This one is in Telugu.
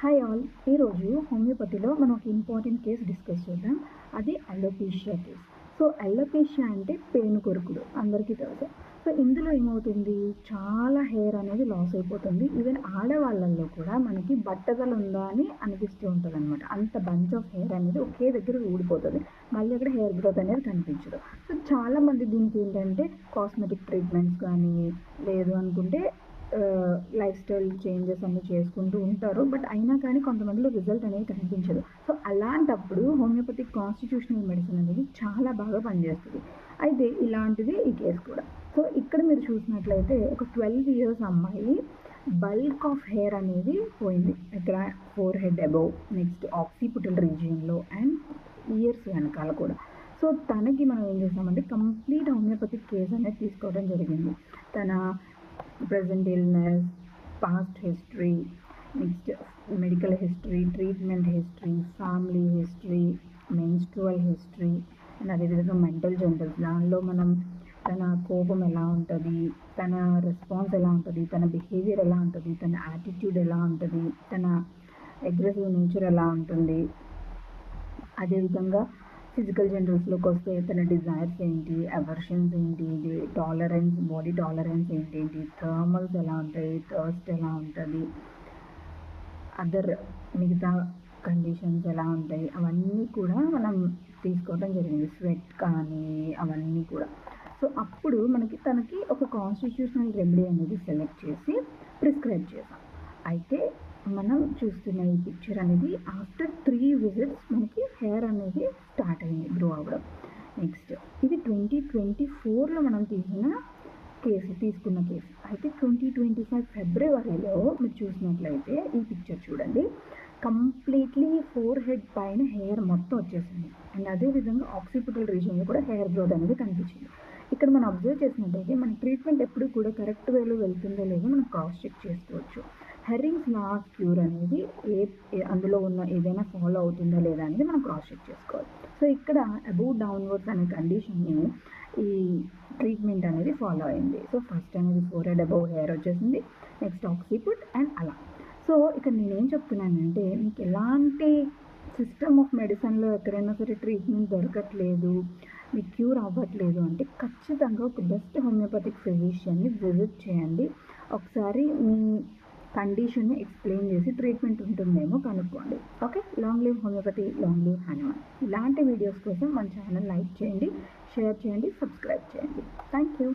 హాయ్ ఆల్, ఈరోజు హోమియోపతిలో మనం ఒక ఇంపార్టెంట్ కేసు డిస్కస్ చేద్దాం. అది అలోపేషియా కేసు. సో అలోపేషియా అంటే పేను కొరుకుడు అందరికీ తెలుసు. సో ఇందులో ఏమవుతుంది, చాలా హెయిర్ అనేది లాస్ అయిపోతుంది. ఈవెన్ ఆడవాళ్ళల్లో కూడా మనకి బట్టతలు ఉందా అని అనిపిస్తూ ఉంటుంది అనమాట. అంత బంచ్ ఆఫ్ హెయిర్ అనేది ఒకే దగ్గర ఊడిపోతుంది, మళ్ళీ అక్కడ హెయిర్ గ్రోత్ అనేది కనిపించదు. సో చాలామంది దీనికి ఏంటంటే కాస్మెటిక్ ట్రీట్మెంట్స్ కానీ లేదు అనుకుంటే లైఫ్ స్టైల్ చేంజెస్ అన్నీ చేసుకుంటూ ఉంటారు. బట్ అయినా కానీ కొంతమందిలో రిజల్ట్ అనేది కనిపించదు. సో అలాంటప్పుడు హోమియోపతిక్ కాన్స్టిట్యూషనల్ మెడిసిన్ అనేది చాలా బాగా పనిచేస్తుంది. అయితే ఇలాంటిది ఈ కేసు కూడా. సో ఇక్కడ మీరు చూసినట్లయితే ఒక 12 ఇయర్స్ అమ్మాయి బల్క్ ఆఫ్ హెయిర్ అనేది పోయింది. ఇక్కడ forehead above, next occipital రీజియన్లో అండ్ ఇయర్స్ వెనకాల కూడా. సో తనకి మనం ఏం చేస్తామంటే కంప్లీట్ హోమియోపతిక్ కేసు అనేది తీసుకోవడం జరిగింది. తన present illness, past history, next medical history, treatment history, family history, menstrual history, and అదేవిధంగా మెంటల్ జనరల్స్. దానిలో మనం తన కోపం ఎలా ఉంటుంది, తన రెస్పాన్స్ ఎలా ఉంటుంది, తన బిహేవియర్ ఎలా ఉంటుంది, తన యాటిట్యూడ్ ఎలా ఉంటుంది, తన అగ్రెసివ్ నేచర్ ఎలా ఉంటుంది, అదేవిధంగా ఫిజికల్ జనరల్స్లోకి వస్తే తన డిజైర్స్ ఏంటి, అవర్షన్స్ ఏంటి, టాలరెన్స్, బాడీ టాలరెన్స్ ఏంటి, థర్మల్స్ ఎలా ఉంటాయి, థర్స్ట్ ఎలా ఉంటుంది, అదర్ మిగతా కండిషన్స్ ఎలా ఉంటాయి, అవన్నీ కూడా మనం తీసుకోవడం జరిగింది. స్వెట్ కానీ అవన్నీ కూడా. సో అప్పుడు తనకి ఒక కాన్స్టిట్యూషనల్ రెమెడీ అనేది సెలెక్ట్ చేసి ప్రిస్క్రైబ్ చేసాం. అయితే మనం చూస్తున్న ఈ పిక్చర్ అనేది ఆఫ్టర్ 3 విజిట్స్ మనకి హెయిర్ అనేది స్టార్ట్ అయింది గ్రో అవ్వడం. నెక్స్ట్ ఇది 2024లో మనం తీసుకున్న కేసు. అయితే 2025 ఫిబ్రవరిలో మీరు చూసినట్లయితే ఈ పిక్చర్ చూడండి, కంప్లీట్లీ ఫోర్ హెడ్ పైన హెయిర్ మొత్తం వచ్చేసింది. అండ్ అదేవిధంగా ఆక్సిపిటల్ రీజియన్లో కూడా హెయిర్ గ్రోత్ అనేది కనిపించింది. ఇక్కడ మనం అబ్జర్వ్ చేసినట్టయితే మన ట్రీట్మెంట్ ఎప్పుడు కూడా కరెక్ట్ వేలో వెళ్తుందో లేదో మనం క్రాస్ చెక్ చేసుకోవచ్చు. హెర్రింగ్స్ లా ఆఫ్ క్యూర్ అనేది అందులో ఉన్న ఏదైనా ఫాలో అవుతుందా లేదా అనేది మనం క్రాస్ చెక్ చేసుకోవాలి. సో ఇక్కడ అబౌవ్ డౌన్వర్డ్స్ అనే కండిషన్ని ఈ ట్రీట్మెంట్ అనేది ఫాలో అయింది. సో ఫస్ట్ అనేది ఫోర్ హెడ్ అబౌవ్ హెయిర్ వచ్చేసింది, నెక్స్ట్ ఆక్సిపుట్ అండ్ అలా. సో ఇక్కడ నేనేం చెప్తున్నానంటే మీకు ఎలాంటి సిస్టమ్ ఆఫ్ మెడిసిన్లో ఎక్కడైనా సరే ట్రీట్మెంట్ దొరకట్లేదు, మీకు క్యూర్ అవ్వట్లేదు అంటే ఖచ్చితంగా ఒక బెస్ట్ హోమియోపతిక్ ఫిజిషియన్ని విజిట్ చేయండి. ఒకసారి మీ కండిషన్ని ఎక్స్ప్లెయిన్ చేసి ట్రీట్మెంట్ ఉంటుందేమో కనుక్కోండి. Okay, long live homeopathy, long live Hanuman. ఇలాంటి వీడియోస్ కోసం మన ఛానల్ లైక్ చేయండి, షేర్ చేయండి, సబ్స్క్రైబ్ చేయండి. Thank you.